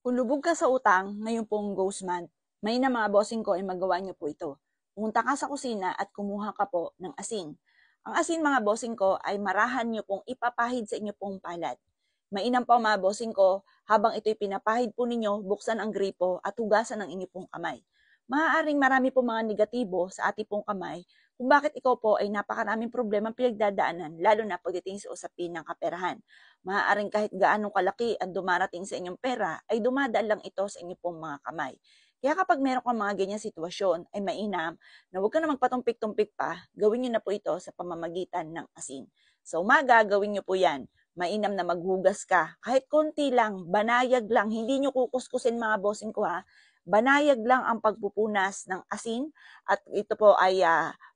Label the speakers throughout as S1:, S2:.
S1: Kung lubog ka sa utang, ngayon pong ghost month, may na mga bossing ko ay magawa niyo po ito. Pumunta ka sa kusina at kumuha ka po ng asin. Ang asin mga bossing ko ay marahan niyo pong ipapahid sa inyo pong palad. Mainam po mga bossing ko, habang ito'y pinapahid po ninyo, buksan ang gripo at hugasan ang inyo pong kamay. Maaaring marami po mga negatibo sa ating pong kamay kung bakit ikaw po ay napakaraming problema pinagdadaanan, lalo na pagdating sa usapin ng kaperahan. Maaaring kahit gaano kalaki ang dumarating sa inyong pera, ay dumadaan lang ito sa inyong pong mga kamay. Kaya kapag meron kang mga ganyan sitwasyon, ay mainam na huwag ka na magpatumpik-tumpik pa, gawin nyo na po ito sa pamamagitan ng asin. Sa umaga, gawin nyo po yan. Mainam na maghugas ka. Kahit konti lang, banayag lang, hindi nyo kukuskusin mga bossing ko ha. Banayag lang ang pagpupunas ng asin at ito po ay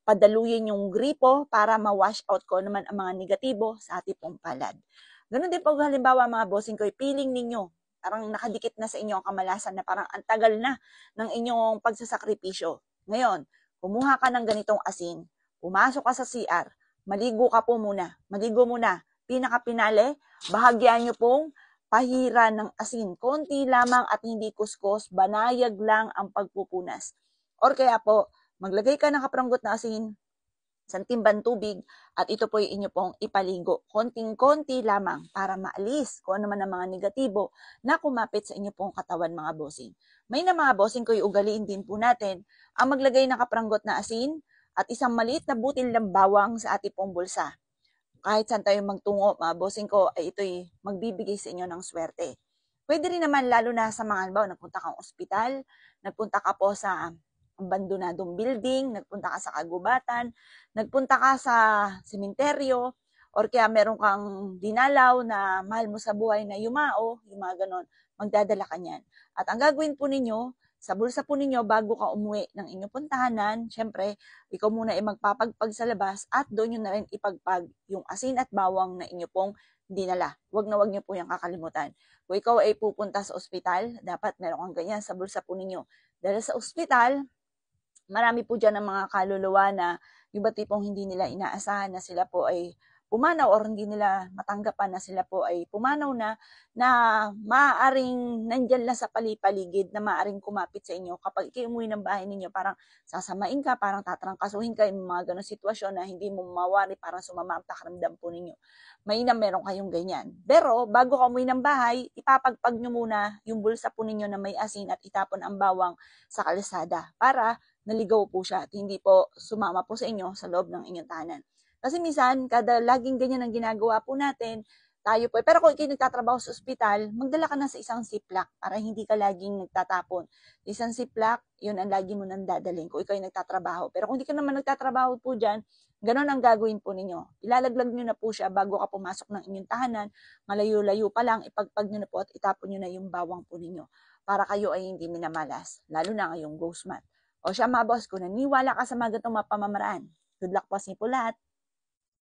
S1: padaluyin yung gripo para ma-wash out ko naman ang mga negatibo sa ating pong palad. Ganun din pag halimbawa mga bossing ko, piling ninyo, parang nakadikit na sa inyo ang kamalasan na parang ang tagal na ng inyong pagsasakripisyo. Ngayon, kumuha ka ng ganitong asin, pumasok ka sa CR, maligo ka po muna, maligo muna, pinakapinale, bahagyan nyo pong pahira ng asin. Konti lamang at hindi kuskus, banayag lang ang pagpupunas. Or kaya po, maglagay ka ng kapranggot na asin, santimban tubig, at ito po yung inyo pong ipaligo. Konting-konti lamang para maalis kung ano man ang mga negatibo na kumapit sa inyo pong katawan mga bossing. May na mga bossing ko yung ugaliin din po natin ang maglagay ng kapranggot na asin at isang maliit na butil ng bawang sa ating pong bulsa. Kahit saan tayo magtungo, mga bossing ko, ay ito'y magbibigay sa inyo ng swerte. Pwede rin naman lalo na sa mga halimbawa, nagpunta kang ospital, nagpunta ka po sa abandonadong building, nagpunta ka sa kagubatan, nagpunta ka sa sementeryo, or kaya meron kang dinalaw na mahal mo sa buhay na yumao, yung mga ganon, magdadala ka niyan. At ang gagawin po ninyo, sa bulsa po ninyo, bago ka umuwi ng inyong puntahanan, syempre, ikaw muna ay magpapagpag sa labas at doon nyo na rin ipagpag yung asin at bawang na inyo pong dinala. Huwag na huwag nyo po yung kakalimutan. Kung ikaw ay pupunta sa ospital, dapat meron kang ganyan sa bulsa po ninyo. Dahil sa ospital, marami po dyan ng mga kaluluwa na yung ba tipong hindi nila inaasahan na sila po ay pumanaw or hindi nila matanggapan na sila po ay pumanaw na maaaring nandyan lang sa palipaligid na maaaring kumapit sa inyo. Kapag ikaw umuwi ng bahay ninyo, parang sasamain ka, parang tatrangkasuhin ka, yung mga ganong sitwasyon na hindi mo mawari, parang sumama ang pakiramdam po ninyo. Mainam meron kayong ganyan. Pero bago ka umuwi ng bahay, ipapagpag nyo muna yung bulsa po ninyo na may asin at itapon ang bawang sa kalsada para naligaw po siya at hindi po sumama po sa inyo sa loob ng inyong tahanan. Kasi minsan, kada laging ganyan ang ginagawa po natin, tayo po. Pero kung ikaw nagtatrabaho sa ospital, magdala ka na sa isang ziplock para hindi ka laging nagtatapon. Isang ziplock, yun ang lagi mo nang dadalhin kung ikaw ay nagtatrabaho. Pero kung hindi ka naman nagtatrabaho po dyan, ganon ang gagawin po ninyo. Ilalaglag nyo na po siya bago ka pumasok ng inyong tahanan. Malayo-layo pa lang, ipagpag nyo na po at itapon nyo na yung bawang po ninyo para kayo ay hindi minamalas, lalo na ngayong ghost month. O siya mga boss, kung naniwala ka sa mga ganitong pamamaraan, good luck po sa inyo po lahat.